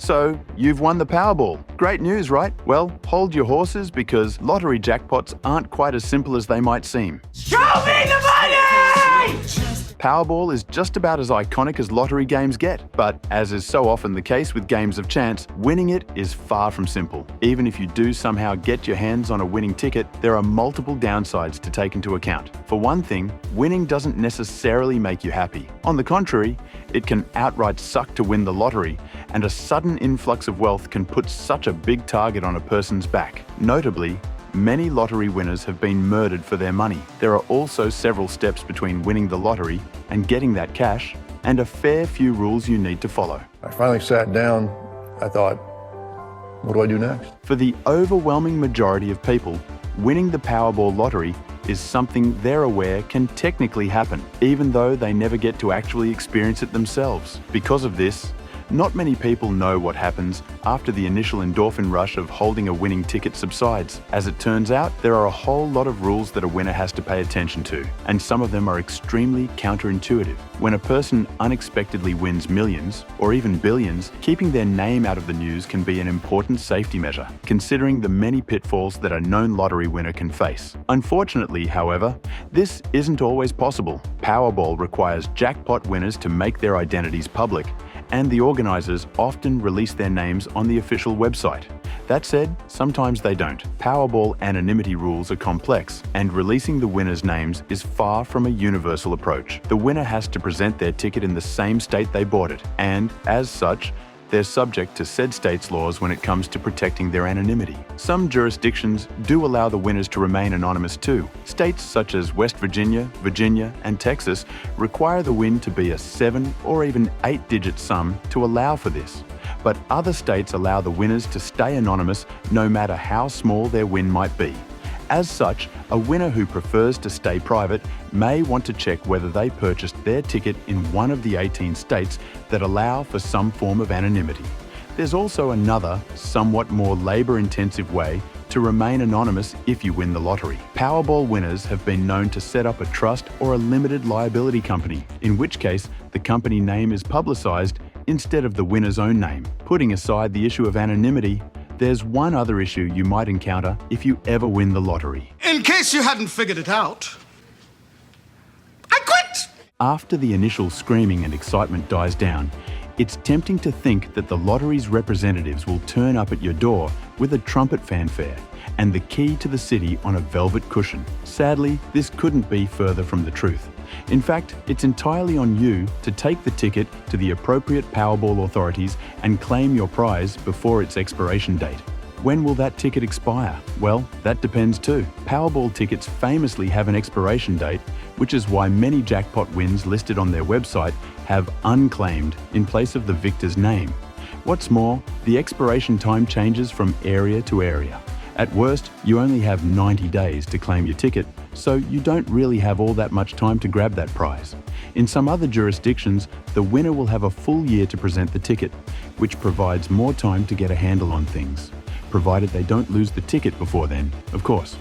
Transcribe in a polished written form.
So, you've won the Powerball. Great news, right? Well, hold your horses because lottery jackpots aren't quite as simple as they might seem. Show me the money! Powerball is just about as iconic as lottery games get, but as is so often the case with games of chance, winning it is far from simple. Even if you do somehow get your hands on a winning ticket, there are multiple downsides to take into account. For one thing, winning doesn't necessarily make you happy. On the contrary, it can outright suck to win the lottery, and a sudden influx of wealth can put such a big target on a person's back. Notably, many lottery winners have been murdered for their money. There are also several steps between winning the lottery and getting that cash, and a fair few rules you need to follow. I finally sat down. I thought, what do I do next? For the overwhelming majority of people, winning the Powerball lottery is something they're aware can technically happen, even though they never get to actually experience it themselves. Because of this, not many people know what happens after the initial endorphin rush of holding a winning ticket subsides. As it turns out, there are a whole lot of rules that a winner has to pay attention to, and some of them are extremely counterintuitive. When a person unexpectedly wins millions, or even billions, keeping their name out of the news can be an important safety measure, considering the many pitfalls that a known lottery winner can face. Unfortunately, however, this isn't always possible. Powerball requires jackpot winners to make their identities public, and the organizers often release their names on the official website. That said, sometimes they don't. Powerball anonymity rules are complex, and releasing the winners' names is far from a universal approach. The winner has to present their ticket in the same state they bought it, and as such, they're subject to said state's laws when it comes to protecting their anonymity. Some jurisdictions do allow the winners to remain anonymous too. States such as West Virginia, Virginia, and Texas require the win to be a 7 or even 8-digit sum to allow for this. But other states allow the winners to stay anonymous no matter how small their win might be. As such, a winner who prefers to stay private may want to check whether they purchased their ticket in one of the 18 states that allow for some form of anonymity. There's also another, somewhat more labor-intensive way to remain anonymous if you win the lottery. Powerball winners have been known to set up a trust or a limited liability company, in which case the company name is publicized instead of the winner's own name. Putting aside the issue of anonymity, there's one other issue you might encounter if you ever win the lottery. In case you hadn't figured it out, I quit! After the initial screaming and excitement dies down, it's tempting to think that the lottery's representatives will turn up at your door with a trumpet fanfare and the key to the city on a velvet cushion. Sadly, this couldn't be further from the truth. In fact, it's entirely on you to take the ticket to the appropriate Powerball authorities and claim your prize before its expiration date. When will that ticket expire? Well, that depends too. Powerball tickets famously have an expiration date, which is why many jackpot wins listed on their website have unclaimed in place of the victor's name. What's more, the expiration time changes from area to area. At worst, you only have 90 days to claim your ticket, so you don't really have all that much time to grab that prize. In some other jurisdictions, the winner will have a full year to present the ticket, which provides more time to get a handle on things, provided they don't lose the ticket before then, of course.